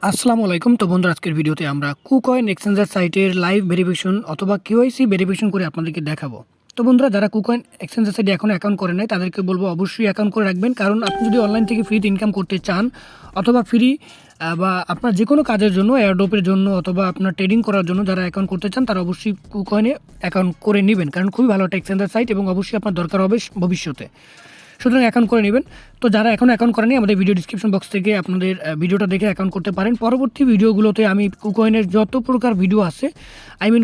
আসসালামু আলাইকুম। তো বন্ধুরা, আজকের ভিডিওতে আমরা কুকয়েন এক্সচেঞ্জার সাইটের লাইভ ভেরিফিকেশন অথবা কেওয়াইসি ভেরিফিকেশন করে আপনাদেরকে দেখাবো। তো বন্ধুরা, যারা কুকয়েন এক্সচেঞ্জার সাইটে এখনও অ্যাকাউন্ট করে নাই তাদেরকে বলবো অবশ্যই অ্যাকাউন্ট করে রাখবেন, কারণ আপনি যদি অনলাইন থেকে ফ্রিতে ইনকাম করতে চান অথবা ফ্রি বা আপনার যে কোনো কাজের জন্য, এয়ারড্রপের জন্য অথবা আপনার ট্রেডিং করার জন্য যারা অ্যাকাউন্ট করতে চান তারা অবশ্যই কুকয়েনে অ্যাকাউন্ট করে নেবেন, কারণ খুবই ভালো একটা এক্সচেঞ্জার সাইট এবং অবশ্যই আপনার দরকার হবে ভবিষ্যতে। সুতরাং অ্যাকাউন্ট করে নেবেন। তো যারা এখন অ্যাকাউন্ট করেনি, আমাদের ভিডিও ডিসক্রিপশন বক্স থেকে আপনাদের ভিডিওটা দেখে অ্যাকাউন্ট করতে পারেন। পরবর্তী ভিডিওগুলোতে আমি কুকয়েনের যত প্রকার ভিডিও আছে,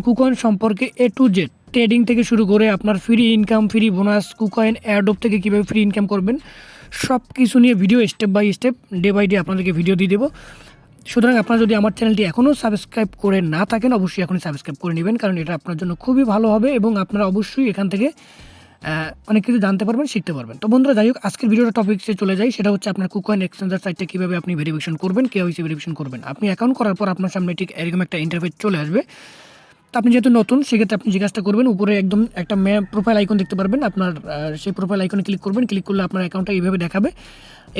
কুকয়েন সম্পর্কে A to Z, ট্রেডিং থেকে শুরু করে আপনার free income, free bonus, KuCoin airdrop থেকে কীভাবে ফ্রি ইনকাম করবেন, সব কিছু নিয়ে video step by step, day by day আপনাদেরকে ভিডিও দিয়ে দেবো। সুতরাং আপনারা যদি আমার চ্যানেলটি এখনও সাবস্ক্রাইব করে না থাকেন, অবশ্যই এখনই সাবস্ক্রাইব করে নেবেন, কারণ এটা আপনার জন্য খুবই ভালো হবে এবং আপনারা অবশ্যই এখান থেকে অনেক কিছু জানতে পারবেন, শিখতে পারবেন। তো বন্ধুরা, যাই হোক, আজকের ভিডিওটা টপিকসে চলে যাই। সেটা হচ্ছে আপনার কুকয়েন এক্সচেঞ্জার সাইটটা কীভাবে আপনি ভেরিফিকেশন করবেন, কেওয়াইসি ভেরিফিকেশন করবেন। আপনি অ্যাকাউন্ট করার পর আপনার সামনে ঠিক এরকম একটা ইন্টারফেস চলে আসবে। তো আপনি যেহেতু নতুন, সেক্ষেত্রে আপনি যে কাজটা করবেন, উপরে একদম একটা প্রোফাইল আইকন দেখতে পারবেন। আপনার সেই প্রোফাইল আইকনে ক্লিক করবেন। ক্লিক করলে আপনার অ্যাকাউন্টটা এইভাবে দেখাবে।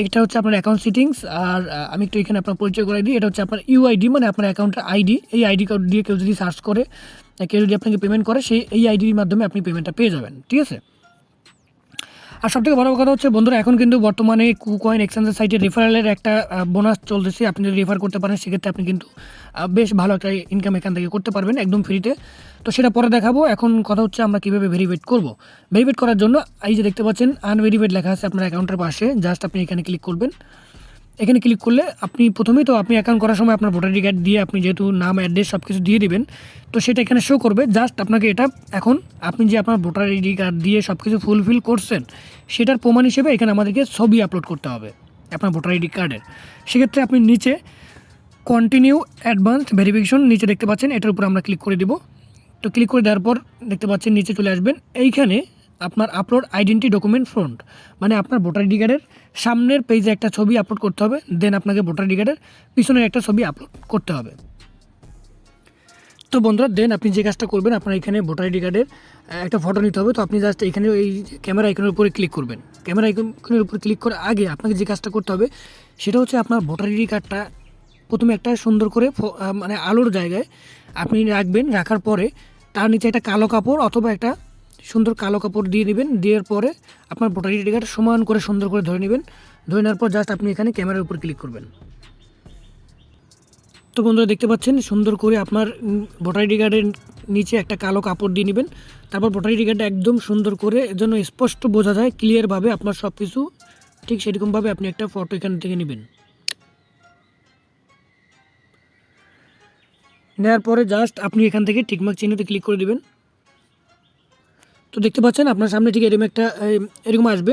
এটা হচ্ছে আপনার অ্যাকাউন্ট সেটিংস। আর আমি একটু এখানে আপনার পরিচয় করে দিই। এটা হচ্ছে আপনার ইউআইডি, মানে আপনার অ্যাকাউন্টের আইডি। এই আইডি কার্ড দিয়ে কেউ যদি সার্চ করে, কেউ যদি আপনাকে পেমেন্ট করে, সেই এই আইডির মাধ্যমে আপনি পেমেন্টটা পেয়ে যাবেন। ঠিক আছে। আর সবথেকে বড় কথা হচ্ছে বন্ধুরা, এখন কিন্তু বর্তমানে কুকয়েন এক্সচেঞ্জার সাইটে রেফারেলের একটা বোনাস চলতেছে। আপনি যদি রেফার করতে পারেন, সেক্ষেত্রে আপনি কিন্তু বেশ ভালো একটা ইনকাম এখান থেকে করতে পারবেন একদম ফ্রিতে। তো সেটা পরে দেখাবো। এখন কথা হচ্ছে আমরা কীভাবে ভেরিফাইড করব। ভেরিফাইড করার জন্য এই যে দেখতে পাচ্ছেন আনভেরিফাইড লেখা আছে আপনার অ্যাকাউন্টের পাশে, জাস্ট আপনি এখানে ক্লিক করবেন। এখানে ক্লিক করলে আপনি প্রথমেই তো আপনি অ্যাকাউন্ট করার সময় আপনার ভোটার আইডি কার্ড দিয়ে আপনি যেহেতু নাম, অ্যাড্রেস সব কিছু দিয়ে দিবেন, তো সেটা এখানে শো করবে। জাস্ট আপনাকে এটা এখন আপনি যে আপনার ভোটার আইডি কার্ড দিয়ে সব কিছু ফুলফিল করছেন, সেটার প্রমাণ হিসেবে এখানে আমাদেরকে ছবি আপলোড করতে হবে আপনার ভোটার আইডি কার্ডের। সেক্ষেত্রে আপনি নিচে কন্টিনিউ অ্যাডভান্সড ভেরিফিকেশন নিচে দেখতে পাচ্ছেন, এটার উপর আমরা ক্লিক করে দিব। তো ক্লিক করে দেওয়ার পর দেখতে পাচ্ছেন নিচে চলে আসবেন। এইখানে আপনার আপলোড আইডেন্টি ডকুমেন্ট ফ্রন্ট, মানে আপনার ভোটার আইডি কার্ডের সামনের পেজে একটা ছবি আপলোড করতে হবে। দেন আপনাকে ভোটার আইডি কার্ডের পিছনের একটা ছবি আপলোড করতে হবে। তো বন্ধুরা, দেন আপনি যে কাজটা করবেন, আপনার এখানে ভোটার আইডি কার্ডের একটা ফটো নিতে হবে। তো আপনি জাস্ট এখানে এই ক্যামেরা আইকনের উপরে ক্লিক করবেন। ক্যামেরা আইকনের উপরে ক্লিক করার আগে আপনাকে যে কাজটা করতে হবে, সেটা হচ্ছে আপনার ভোটার আইডি কার্ডটা প্রথমে একটা সুন্দর করে মানে আলোর জায়গায় আপনি রাখবেন। রাখার পরে তার নিচে একটা কালো কাপড় অথবা একটা সুন্দর কালো কাপড় দিয়ে নেবেন। দেওয়ার পরে আপনার ভোটার আইডি কার্ড সমান করে সুন্দর করে ধরে নেবেন। ধরে নেওয়ার পর জাস্ট আপনি এখানে ক্যামেরার উপর ক্লিক করবেন। তো বন্ধুরা, দেখতে পাচ্ছেন সুন্দর করে আপনার ভোটার আইডি কার্ডের নিচে একটা কালো কাপড় দিয়ে নেবেন। তারপর ভোটার আইডি কার্ডটা একদম সুন্দর করে যেন স্পষ্ট বোঝা যায়, ক্লিয়ারভাবে আপনার সব কিছু ঠিক সেরকমভাবে আপনি একটা ফটো এখান থেকে নেবেন। নেওয়ার পরে জাস্ট আপনি এখান থেকে টিকমার্ক চিহ্নতে ক্লিক করে দেবেন। তো দেখতে পাচ্ছেন আপনার সামনে ঠিক এরকম আসবে।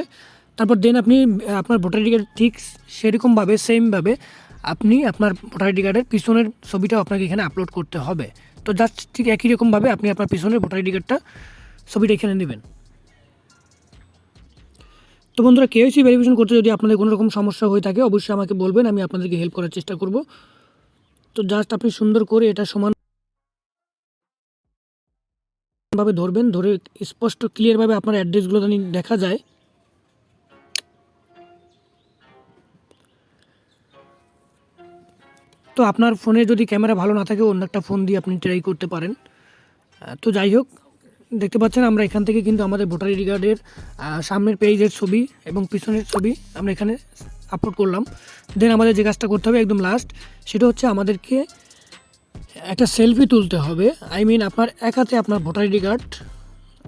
তারপর দেন আপনি আপনার ভোটার আইডি কার্ড ঠিক সেরকমভাবে সেমভাবে আপনি আপনার ভোটার আইডি কার্ডের পিছনের ছবিটাও আপনাকে এখানে আপলোড করতে হবে। তো জাস্ট ঠিক একই রকমভাবে আপনি আপনার পিছনের ভোটার আইডি কার্ডটা ছবিটা এখানে নেবেন। তো বন্ধুরা, কেওয়াইসি ভেরিফিকেশন করতে যদি আপনাদের কোনো রকম সমস্যা হয়ে থাকে, অবশ্যই আমাকে বলবেন, আমি আপনাদেরকে হেল্প করার চেষ্টা করব। তো জাস্ট আপনি সুন্দর করে এটা সমানভাবে ধরবেন, ধরে স্পষ্ট ক্লিয়ারভাবে আপনার অ্যাড্রেসগুলো জানি দেখা যায়। তো আপনার ফোনে যদি ক্যামেরা ভালো না থাকে, অন্য একটা ফোন দিয়ে আপনি ট্রাই করতে পারেন। তো যাই হোক, দেখতে পাচ্ছেন আমরা এখান থেকে কিন্তু আমাদের ভোটার আইডি কার্ডের সামনের পেজের ছবি এবং পিছনের ছবি আমরা এখানে আপলোড করলাম। দেন আমাদের যে কাজটা করতে হবে একদম লাস্ট, সেটা হচ্ছে আমাদেরকে একটা সেলফি তুলতে হবে। আপনার এক হাতে আপনার ভোটার আইডি কার্ড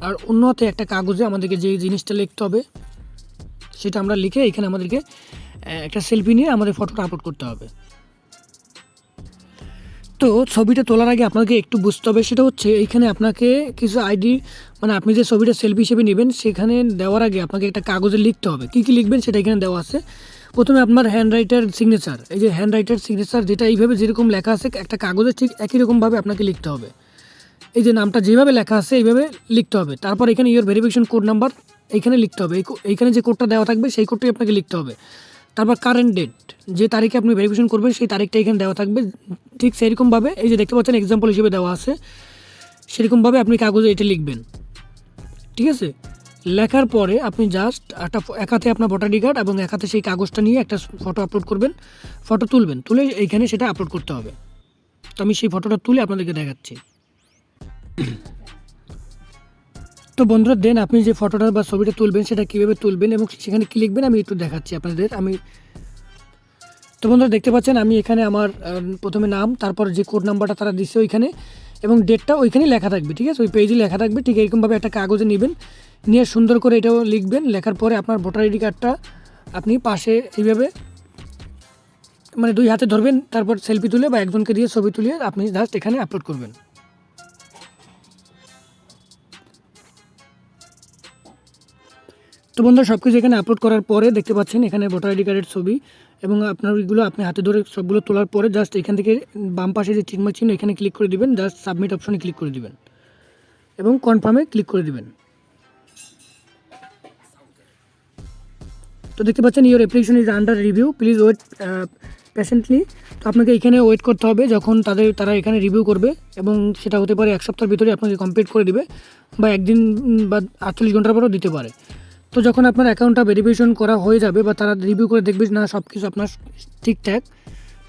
আর অন্য হাতে একটা কাগজে আমাদেরকে যে জিনিসটা লিখতে হবে, সেটা আমরা লিখে এখানে আমাদেরকে একটা সেলফি নিয়ে আমাদের ফটোটা আপলোড করতে হবে। তো ছবিটা তোলার আগে আপনাকে একটু বুঝতে হবে, সেটা হচ্ছে এইখানে আপনাকে কিছু আইডি, মানে আপনি যে ছবিটা সেলফি হিসেবে নেবেন, সেখানে দেওয়ার আগে আপনাকে একটা কাগজে লিখতে হবে। কী কী লিখবেন সেটা এখানে দেওয়া আছে। প্রথমে আপনার হ্যান্ড রাইটার সিগনেচার, এই যে হ্যান্ড রাইটার সিগনেচার যেটা এইভাবে যেরকম লেখা আছে একটা কাগজে, ঠিক একই রকমভাবে আপনাকে লিখতে হবে। এই যে নামটা যেভাবে লেখা আছে এইভাবে লিখতে হবে। তারপর এখানে ইয়োর ভেরিফিকেশন কোড নাম্বার এইখানে লিখতে হবে। এইখানে যে কোডটা দেওয়া থাকবে সেই কোডটাই আপনাকে লিখতে হবে। তারপর কারেন্ট ডেট, যে তারিখে আপনি ভেরিফিকেশন করবেন সেই তারিখটা এখানে দেওয়া থাকবে। ঠিক সেরকমভাবে এই যে দেখতে পাচ্ছেন এক্সাম্পল হিসেবে দেওয়া আছে, সেরকমভাবে আপনি কাগজে এটা লিখবেন। ঠিক আছে। লেখার পরে আপনি জাস্ট এক হাতে আপনার ভোটার আইডি কার্ড এবং এক হাতে সেই কাগজটা নিয়ে একটা ফটো আপলোড করবেন, ফটো তুলবেন, তুলে এইখানে সেটা আপলোড করতে হবে। তো আমি সেই ফটোটা তুলে আপনাদেরকে দেখাচ্ছি। তো বন্ধুরা দেন আপনি যে ফটোটা বা ছবিটা তুলবেন সেটা কীভাবে তুলবেন এবং সেখানে কী লিখবেন আমি একটু দেখাচ্ছি আপনাদের। তো বন্ধুরা দেখতে পাচ্ছেন আমি এখানে আমার প্রথমে নাম, তারপর যে কোড নাম্বারটা তারা দিচ্ছে ওইখানে এবং ডেটটা ওইখানেই লেখা থাকবে, ঠিক আছে, ওই পেজে লেখা থাকবে। ঠিক এরকমভাবে একটা কাগজে নেবেন, নিয়ে সুন্দর করে এটাও লিখবেন। লেখার পরে আপনার ভোটার আইডি কার্ডটা আপনি পাশে এইভাবে মানে 2 হাতে ধরবেন, তারপর সেলফি তুলে বা একজনকে দিয়ে ছবি তুলিয়ে আপনি জাস্ট এখানে আপলোড করবেন। তো বন্ধুরা সব কিছু এখানে আপলোড করার পরে দেখতে পাচ্ছেন এখানে ভোটার আইডি কার্ডের ছবি এবং আপনার ওইগুলো আপনি হাতে ধরে সবগুলো তোলার পরে জাস্ট এখান থেকে বাম পাশে যে চিহ্ন এখানে ক্লিক করে দিবেন, জাস্ট সাবমিট অপশনে ক্লিক করে দিবেন এবং কনফার্মে ক্লিক করে দিবেন। তো দেখতে পাচ্ছেন your application is under review, please wait patiently. তো আপনাকে এখানে ওয়েট করতে হবে যখন তারা এখানে রিভিউ করবে এবং সেটা হতে পারে 1 সপ্তাহের ভিতরে আপনাকে কমপ্লিট করে দিবে বা একদিন বা 48 ঘন্টার পরেও দিতে পারে। তো যখন আপনার অ্যাকাউন্টটা ভেরিফিকেশন করা হয়ে যাবে বা তারা রিভিউ করে দেখবে না সব কিছু আপনার ঠিকঠাক,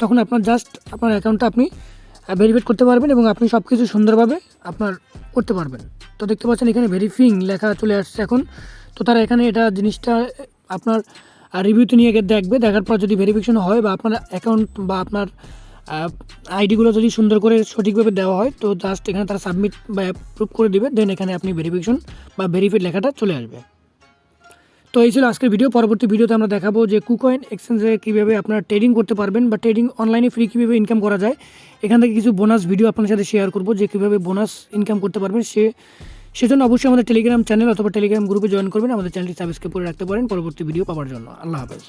তখন আপনার জাস্ট আপনার অ্যাকাউন্টটা আপনি ভেরিফাইড করতে পারবেন এবং আপনি সব কিছু সুন্দরভাবে আপনার করতে পারবেন। তো দেখতে পাচ্ছেন এখানে ভেরিফিং লেখা চলে আসছে এখন। তো তারা এখানে এটা জিনিসটা আপনার রিভিউতে নিয়ে দেখবে, দেখার পর যদি ভেরিফিকেশন হয় বা আপনার অ্যাকাউন্ট বা আপনার আইডিগুলো যদি সুন্দর করে সঠিকভাবে দেওয়া হয়, তো জাস্ট এখানে তারা সাবমিট বা অ্যাপ্রুভ করে দেবে, দেন এখানে আপনি ভেরিফিকেশন বা ভেরিফাইড লেখাটা চলে আসবে। তো এই ছিল আজকের ভিডিও। পরবর্তী ভিডিওতে আমরা দেখাবো যে কুকয়েন এক্সচেঞ্জে কীভাবে আপনারা ট্রেডিং করতে পারবেন বা ট্রেডিং অনলাইনে ফ্রি কীভাবে ইনকাম করা যায়। এখান থেকে কিছু বোনাস ভিডিও আপনার সাথে শেয়ার করবো যে কীভাবে বোনাস ইনকাম করতে পারবেন। সেজন্য অবশ্যই আমাদের টেলিগ্রাম চ্যানেল অথবা টেলিগ্রাম গ্রুপে জয়েন করবেন। আমাদের চ্যানেলটি সাবস্ক্রাইব করে রাখতে পারেন পরবর্তী ভিডিও পাওয়ার জন্য। আল্লাহ হাফেজ।